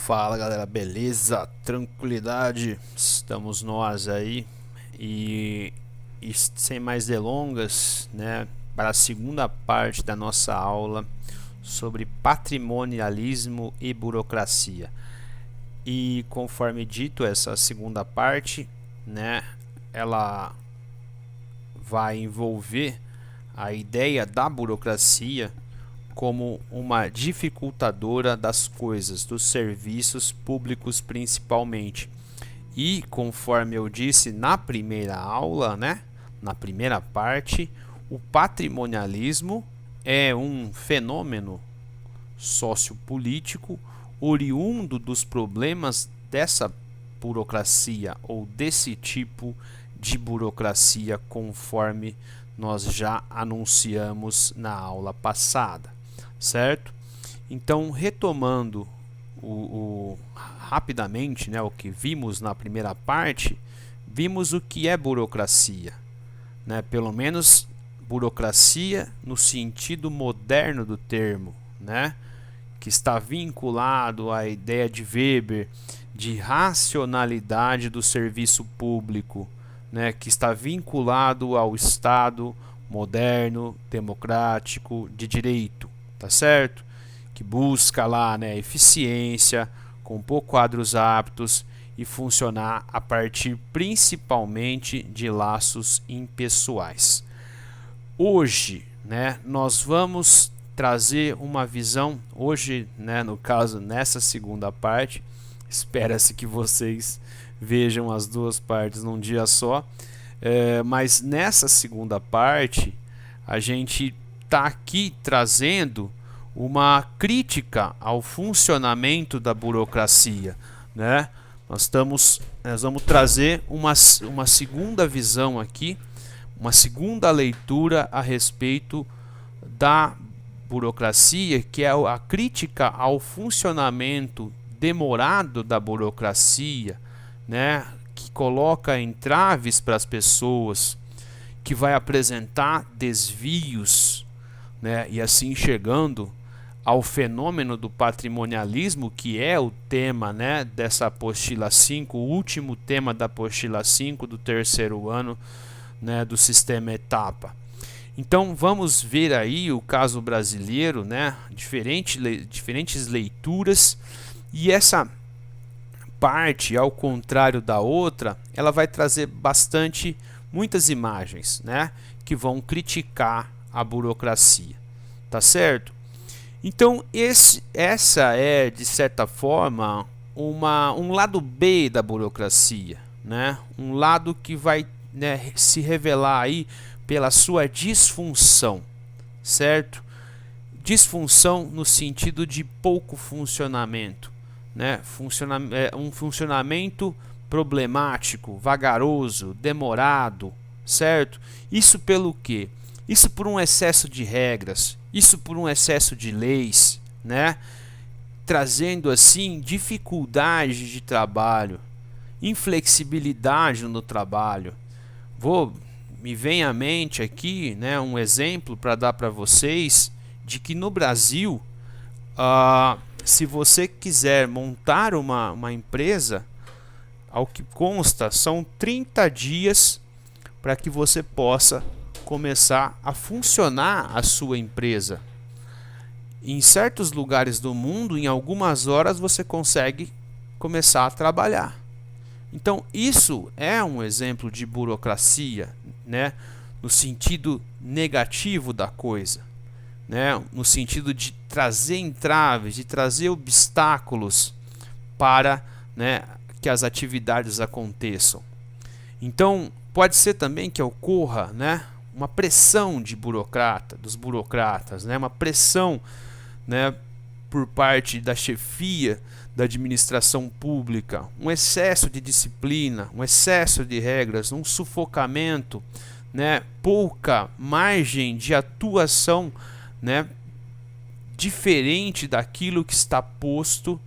Fala galera, beleza? Tranquilidade? Estamos nós aí e sem mais delongas, né, para a segunda parte da nossa aula sobre patrimonialismo e burocracia. E conforme dito, essa segunda parte, né, ela vai envolver a ideia da burocracia como uma dificultadora das coisas, dos serviços públicos principalmente. E conforme eu disse na primeira aula, né, na primeira parte, o patrimonialismo é um fenômeno sociopolítico oriundo dos problemas dessa burocracia ou desse tipo de burocracia, conforme nós já anunciamos na aula passada, certo? Então, retomando rapidamente, né, o que vimos na primeira parte, vimos o que é burocracia, né? Pelo menos burocracia no sentido moderno do termo, né? Que está vinculado à ideia de Weber de racionalidade do serviço público, né? Que está vinculado ao Estado moderno, democrático, de direito, tá certo? Que busca lá, né, eficiência, compor quadros aptos e funcionar a partir principalmente de laços impessoais. Hoje, né, nós vamos trazer uma visão, hoje, né, no caso, nessa segunda parte, espera-se que vocês vejam as duas partes num dia só, mas nessa segunda parte, a gente está aqui trazendo uma crítica ao funcionamento da burocracia, né? Nós vamos trazer uma segunda visão aqui, uma segunda leitura a respeito da burocracia, que é a crítica ao funcionamento demorado da burocracia, né? Que coloca entraves para as pessoas, que vai apresentar desvios, né? E assim chegando ao fenômeno do patrimonialismo, que é o tema, né, dessa apostila 5, o último tema da apostila 5 do terceiro ano, né, do sistema etapa. Então vamos ver aí o caso brasileiro, né, diferentes leituras, e essa parte, ao contrário da outra, ela vai trazer muitas imagens, né, que vão criticar a burocracia, tá certo? Então essa é, de certa forma, um lado B da burocracia, né? Um lado que vai, né, se revelar aí pela sua disfunção, certo? Disfunção no sentido de pouco funcionamento, né? Um funcionamento problemático, vagaroso, demorado, certo? Isso pelo quê? Isso por um excesso de regras, isso por um excesso de leis, né? Trazendo assim dificuldade de trabalho, inflexibilidade no trabalho. Me vem à mente aqui, né, um exemplo para dar para vocês de que no Brasil, se você quiser montar uma empresa, ao que consta, são 30 dias para que você possa começar a funcionar a sua empresa. Em certos lugares do mundo, em algumas horas você consegue começar a trabalhar. Então isso é um exemplo de burocracia, né, no sentido negativo da coisa, né, no sentido de trazer entraves, de trazer obstáculos para, né, que as atividades aconteçam. Então pode ser também que ocorra, né, uma pressão dos burocratas, né? Uma pressão, né, por parte da chefia da administração pública, um excesso de disciplina, um excesso de regras, um sufocamento, né, pouca margem de atuação, né, diferente daquilo que está posto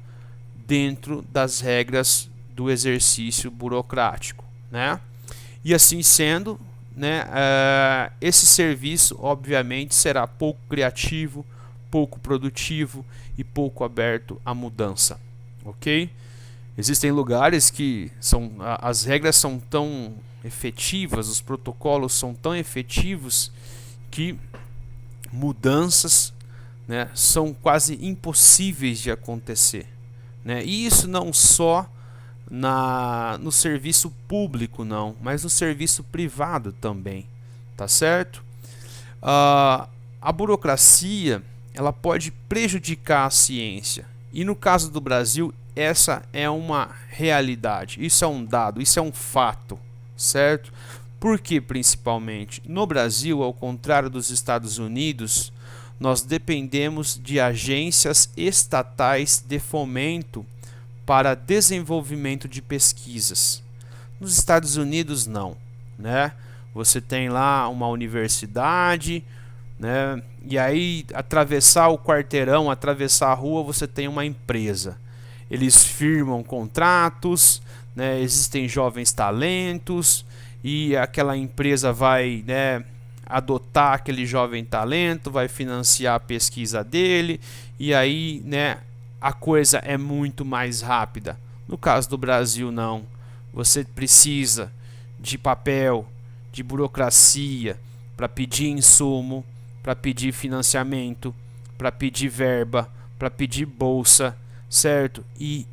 dentro das regras do exercício burocrático, né? E assim sendo, né, esse serviço obviamente será pouco criativo, pouco produtivo e pouco aberto à mudança, ok? Existem lugares que as regras são tão efetivas, os protocolos são tão efetivos que mudanças, né, são quase impossíveis de acontecer, né? E isso não só no serviço público, não, mas no serviço privado também, tá certo? A burocracia, ela pode prejudicar a ciência, e no caso do Brasil essa é uma realidade, isso é um dado, isso é um fato, certo? Porque principalmente no Brasil, ao contrário dos Estados Unidos, nós dependemos de agências estatais de fomento para desenvolvimento de pesquisas. Nos Estados Unidos não, né? Você tem lá uma universidade, né? E aí atravessar o quarteirão, atravessar a rua, você tem uma empresa. Eles firmam contratos, né? Existem jovens talentos e aquela empresa vai, né, adotar aquele jovem talento, vai financiar a pesquisa dele e aí, né, a coisa é muito mais rápida. No caso do Brasil não. Você precisa de papel, de burocracia para pedir insumo, para pedir financiamento, para pedir verba, para pedir bolsa, certo? E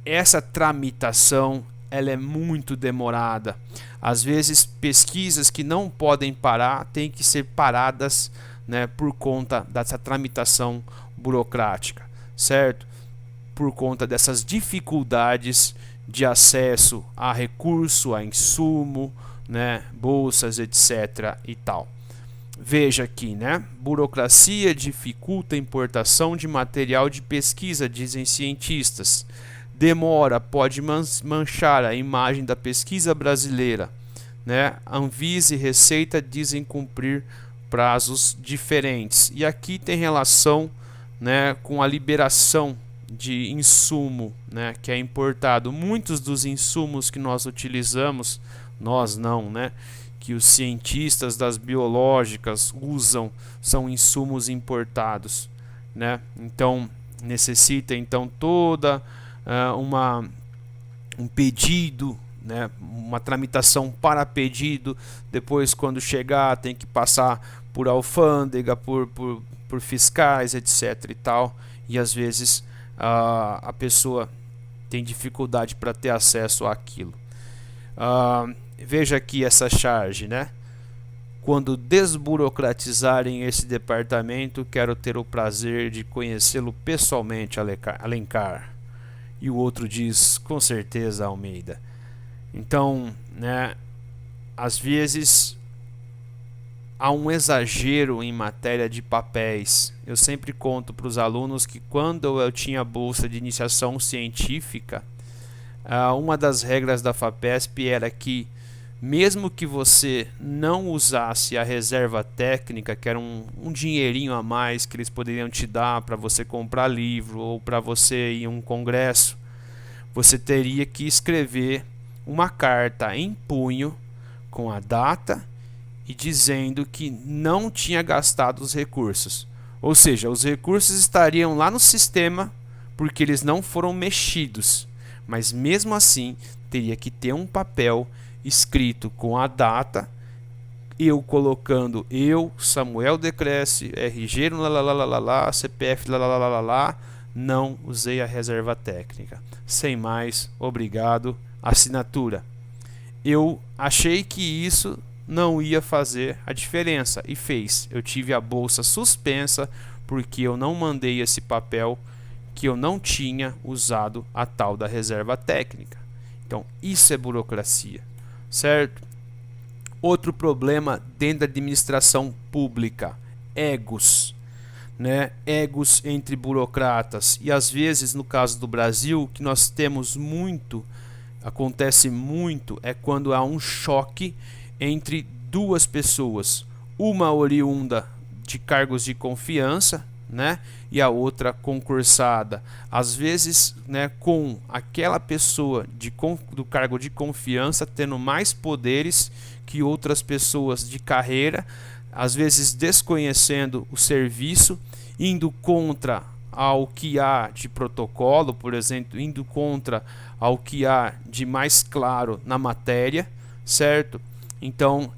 essa tramitação ela é muito demorada. Às vezes pesquisas que não podem parar têm que ser paradas, né, por conta dessa tramitação burocrática, certo? Por conta dessas dificuldades de acesso a recurso, a insumo, né, bolsas, etc. e tal. Veja aqui, né? Burocracia dificulta a importação de material de pesquisa, dizem cientistas. Demora pode manchar a imagem da pesquisa brasileira, né? Anvisa e Receita dizem cumprir prazos diferentes. E aqui tem relação, né, com a liberação de insumo, né, que é importado. Muitos dos insumos que nós utilizamos, nós não, né, que os cientistas das biológicas usam, são insumos importados, né? Então necessita então toda um pedido, né, uma tramitação para pedido. Depois, quando chegar, tem que passar por alfândega, por fiscais, etc. e tal. E às vezes a pessoa tem dificuldade para ter acesso àquilo. Veja aqui essa charge, né? Quando desburocratizarem esse departamento, quero ter o prazer de conhecê-lo pessoalmente, Alencar. E o outro diz, com certeza, Almeida. Então, né, às vezes há um exagero em matéria de papéis. Eu sempre conto para os alunos que quando eu tinha bolsa de iniciação científica, uma das regras da FAPESP era que mesmo que você não usasse a reserva técnica, que era um dinheirinho a mais que eles poderiam te dar para você comprar livro ou para você ir a um congresso, você teria que escrever uma carta em punho com a data e dizendo que não tinha gastado os recursos. Ou seja, os recursos estariam lá no sistema porque eles não foram mexidos, mas mesmo assim teria que ter um papel escrito com a data, eu colocando Samuel Decresce, RG, CPF, não usei a reserva técnica. Sem mais, obrigado, assinatura. Eu achei que isso não ia fazer a diferença e fez. Eu tive a bolsa suspensa porque eu não mandei esse papel, que eu não tinha usado a tal da reserva técnica. Então isso é burocracia, certo? Outro problema dentro da administração pública, egos, né? Egos entre burocratas. E às vezes, no caso do Brasil, que nós temos muito, acontece muito, é quando há um choque entre duas pessoas, uma oriunda de cargos de confiança, né, e a outra concursada. Às vezes, né, com aquela pessoa do cargo de confiança tendo mais poderes que outras pessoas de carreira, às vezes desconhecendo o serviço, indo contra ao que há de protocolo, por exemplo, indo contra ao que há de mais claro na matéria, certo? Então,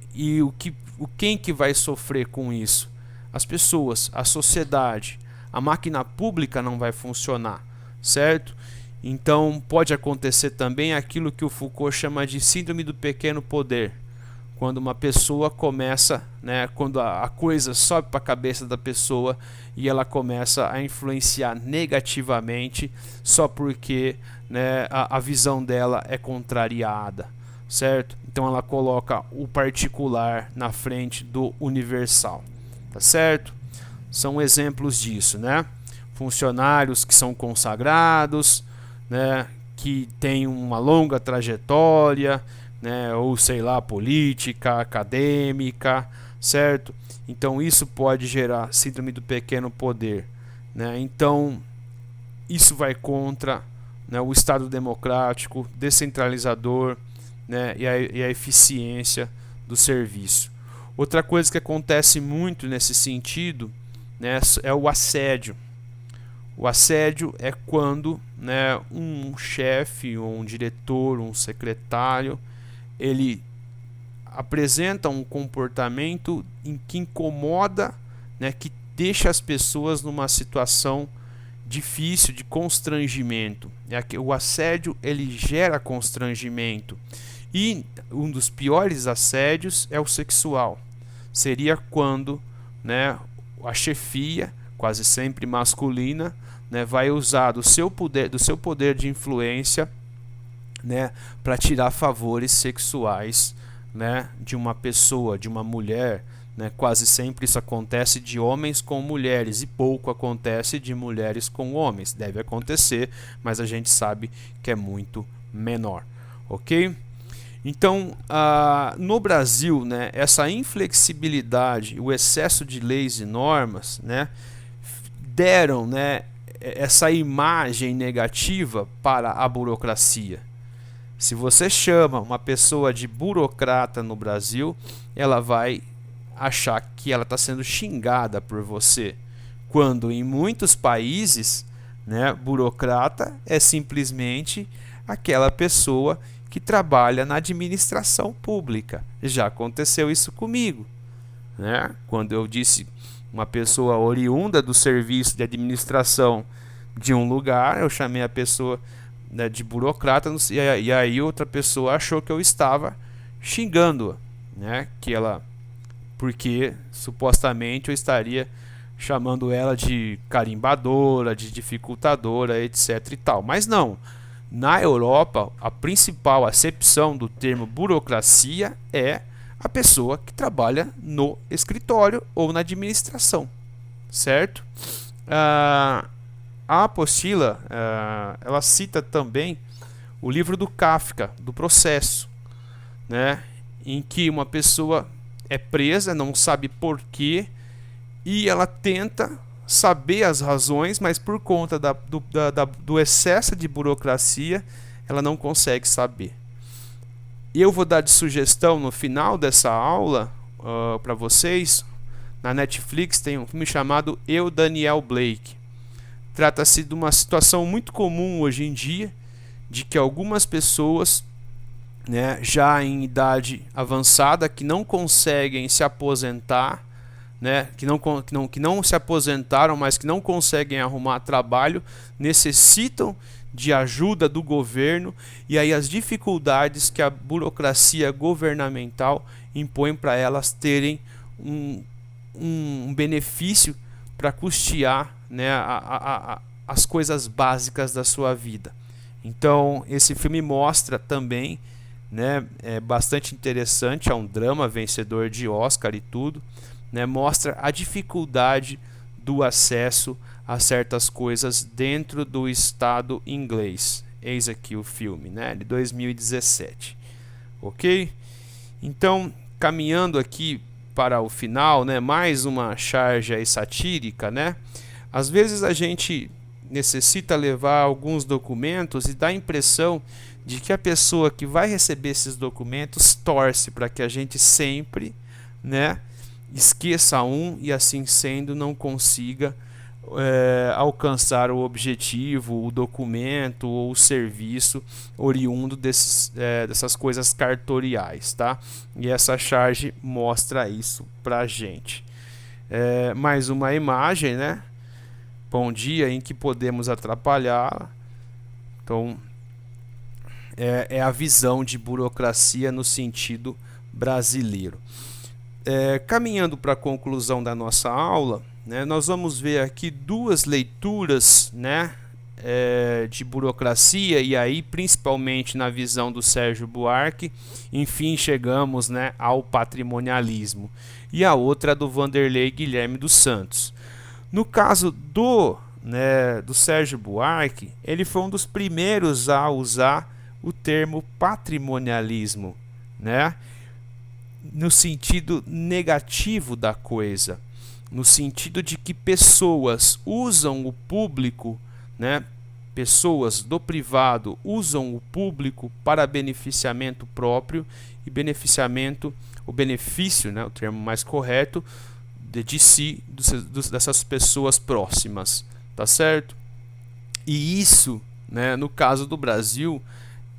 quem que vai sofrer com isso? As pessoas, a sociedade. A máquina pública não vai funcionar, certo? Então pode acontecer também aquilo que o Foucault chama de síndrome do pequeno poder, quando uma pessoa começa, né, quando a coisa sobe para a cabeça da pessoa e ela começa a influenciar negativamente só porque, né, a visão dela é contrariada, certo? Então ela coloca o particular na frente do universal, tá certo? São exemplos disso, né? Funcionários que são consagrados, né, que têm uma longa trajetória, né, ou sei lá, política, acadêmica, certo? Então isso pode gerar síndrome do pequeno poder, né? Então isso vai contra, né, o Estado democrático, descentralizador, né, e a eficiência do serviço. Outra coisa que acontece muito nesse sentido, né, é o assédio. O assédio é quando, né, um chefe, ou um diretor, um secretário, ele apresenta um comportamento em que incomoda, né, que deixa as pessoas numa situação difícil, de constrangimento. O assédio ele gera constrangimento. E um dos piores assédios é o sexual. Seria quando, né, a chefia, quase sempre masculina, né, vai usar do seu poder de influência, né, para tirar favores sexuais, né, de uma pessoa, de uma mulher, né? Quase sempre isso acontece de homens com mulheres e pouco acontece de mulheres com homens. Deve acontecer, mas a gente sabe que é muito menor, ok? Então, no Brasil, né, essa inflexibilidade, o excesso de leis e normas, né, deram, né, essa imagem negativa para a burocracia. Se você chama uma pessoa de burocrata no Brasil, ela vai achar que ela está sendo xingada por você, quando em muitos países, né, burocrata é simplesmente aquela pessoa que trabalha na administração pública. Já aconteceu isso comigo, né? Quando eu disse uma pessoa oriunda do serviço de administração de um lugar, eu chamei a pessoa, né, de burocrata, e aí outra pessoa achou que eu estava xingando-a, né? Porque supostamente eu estaria chamando ela de carimbadora, de dificultadora, etc e tal. Mas não. Na Europa, a principal acepção do termo burocracia é a pessoa que trabalha no escritório ou na administração, certo? A apostila, ela cita também o livro do Kafka, do Processo, né, em que uma pessoa é presa, não sabe porquê, e ela tenta saber as razões, mas por conta do excesso de burocracia, ela não consegue saber. E eu vou dar de sugestão no final dessa aula para vocês. Na Netflix tem um filme chamado Eu, Daniel Blake. Trata-se de uma situação muito comum hoje em dia, de que algumas pessoas, né, já em idade avançada, que não conseguem se aposentar, né, que não se aposentaram, mas que não conseguem arrumar trabalho, necessitam de ajuda do governo, e aí as dificuldades que a burocracia governamental impõe para elas terem um benefício para custear, né, as coisas básicas da sua vida. Então esse filme mostra também, né, é bastante interessante, é um drama vencedor de Oscar e tudo, né, mostra a dificuldade do acesso a certas coisas dentro do Estado inglês. Eis aqui o filme, né, de 2017. Ok? Então, caminhando aqui para o final, né, mais uma charge aí satírica, né? Às vezes a gente necessita levar alguns documentos e dá a impressão de que a pessoa que vai receber esses documentos torce para que a gente sempre, né, esqueça um e assim sendo não consiga alcançar o objetivo, o documento ou o serviço oriundo dessas coisas cartoriais, tá? E essa charge mostra isso pra gente. Mais uma imagem, né? Bom dia em que podemos atrapalhá-la. Então, é a visão de burocracia no sentido brasileiro. Caminhando para a conclusão da nossa aula, né, nós vamos ver aqui duas leituras, né, de burocracia, e aí principalmente na visão do Sérgio Buarque. Enfim, chegamos, né, ao patrimonialismo, e a outra do Vanderlei Guilherme dos Santos. No caso do Sérgio Buarque, ele foi um dos primeiros a usar o termo patrimonialismo, né, no sentido negativo da coisa, no sentido de que pessoas usam o público, né, pessoas do privado usam o público para beneficiamento próprio e o benefício, né, o termo mais correto, de si, dessas pessoas próximas, tá certo? E isso, né, no caso do Brasil,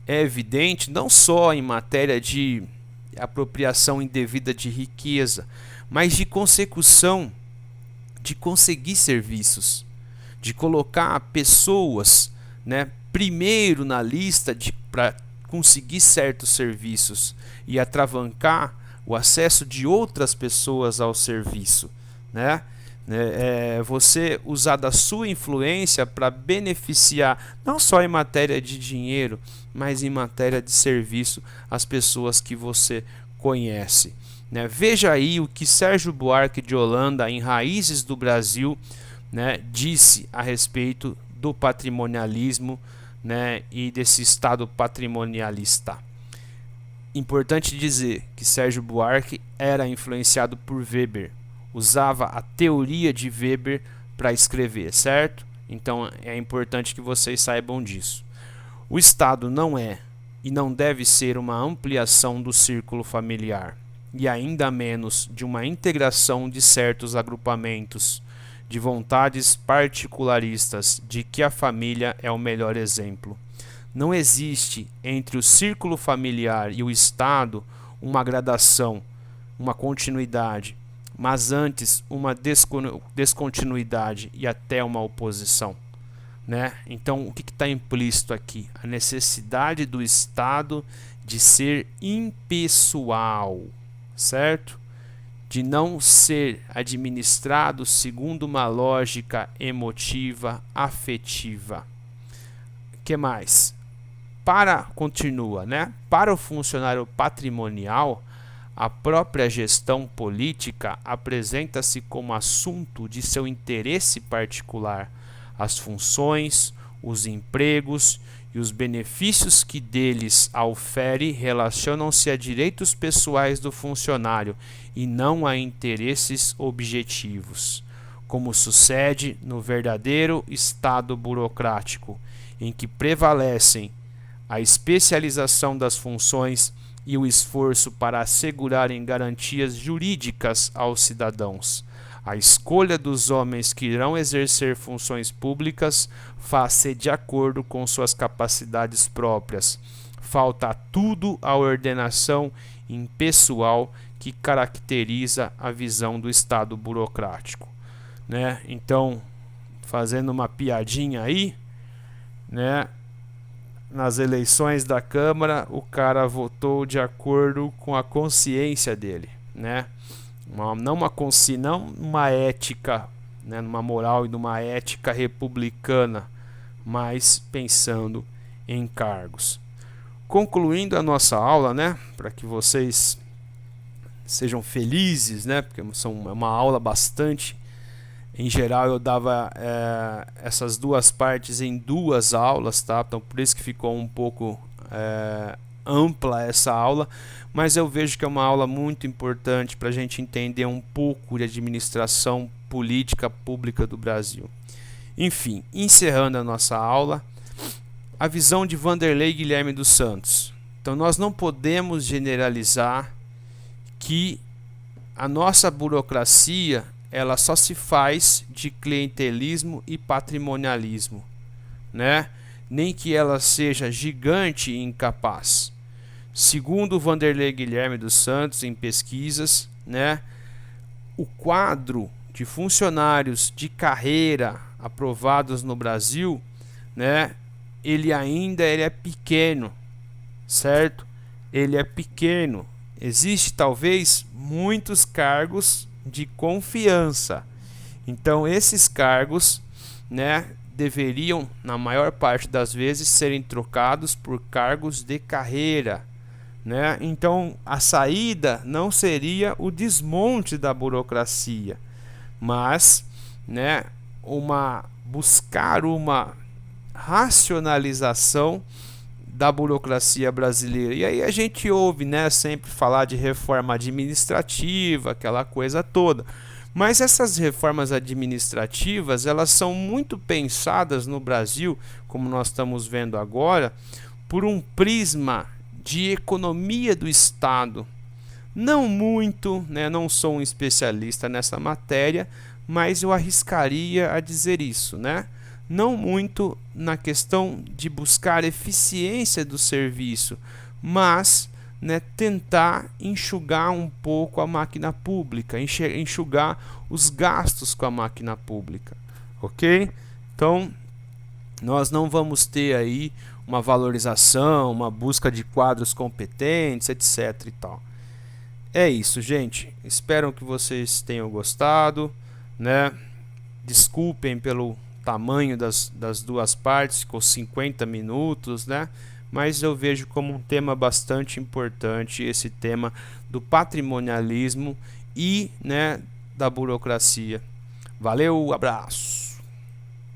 é evidente não só em matéria de apropriação indevida de riqueza, mas de consecução, de conseguir serviços, de colocar pessoas, né, primeiro na lista para conseguir certos serviços e atravancar o acesso de outras pessoas ao serviço, né? Você usar da sua influência para beneficiar, não só em matéria de dinheiro, mas em matéria de serviço, as pessoas que você conhece, né? Veja aí o que Sérgio Buarque de Holanda, em Raízes do Brasil, né, disse a respeito do patrimonialismo, né, e desse Estado patrimonialista. Importante dizer que Sérgio Buarque era influenciado por Weber, usava a teoria de Weber para escrever, certo? Então é importante que vocês saibam disso. O Estado não é e não deve ser uma ampliação do círculo familiar, e ainda menos de uma integração de certos agrupamentos de vontades particularistas de que a família é o melhor exemplo. Não existe entre o círculo familiar e o Estado uma gradação, uma continuidade, mas antes uma descontinuidade e até uma oposição, né? Então, o que está implícito aqui? A necessidade do Estado de ser impessoal, certo? De não ser administrado segundo uma lógica emotiva, afetiva. O que mais? Continua, né? Para o funcionário patrimonial, a própria gestão política apresenta-se como assunto de seu interesse particular. As funções, os empregos e os benefícios que deles aufere relacionam-se a direitos pessoais do funcionário e não a interesses objetivos, como sucede no verdadeiro Estado burocrático, em que prevalecem a especialização das funções e o esforço para assegurarem garantias jurídicas aos cidadãos. A escolha dos homens que irão exercer funções públicas faz-se de acordo com suas capacidades próprias. Falta a tudo a ordenação impessoal que caracteriza a visão do Estado burocrático, né? Então, fazendo uma piadinha aí, né? Nas eleições da Câmara, o cara votou de acordo com a consciência dele, né? Não uma ética, né, numa moral e numa ética republicana, mas pensando em cargos. Concluindo a nossa aula, né, para que vocês sejam felizes, né, porque é uma aula bastante. Em geral eu dava essas duas partes em duas aulas, tá? Então por isso que ficou um pouco ampla essa aula, mas eu vejo que é uma aula muito importante para a gente entender um pouco de administração política pública do Brasil. Enfim, encerrando a nossa aula, a visão de Vanderlei Guilherme dos Santos. Então nós não podemos generalizar que a nossa burocracia ela só se faz de clientelismo e patrimonialismo, né? Nem que ela seja gigante e incapaz. Segundo Vanderlei Guilherme dos Santos, em pesquisas, né, o quadro de funcionários de carreira aprovados no Brasil, né, ele é pequeno, certo? Ele é pequeno. Existe talvez muitos cargos de confiança. Então esses cargos, né, deveriam, na maior parte das vezes, serem trocados por cargos de carreira, né? Então a saída não seria o desmonte da burocracia, mas, né, buscar uma racionalização da burocracia brasileira. E aí a gente ouve, né, sempre falar de reforma administrativa, aquela coisa toda. Mas essas reformas administrativas, elas são muito pensadas no Brasil, como nós estamos vendo agora, por um prisma de economia do Estado. Não muito, né, não sou um especialista nessa matéria, mas eu arriscaria a dizer isso, né? Não muito na questão de buscar eficiência do serviço, mas, né, tentar enxugar um pouco a máquina pública, enxugar os gastos com a máquina pública, ok? Então, nós não vamos ter aí uma valorização, uma busca de quadros competentes, etc. e tal. É isso, gente. Espero que vocês tenham gostado, né? Desculpem pelo tamanho das duas partes, ficou 50 minutos, né? Mas eu vejo como um tema bastante importante esse tema do patrimonialismo e, né, da burocracia. Valeu, abraço!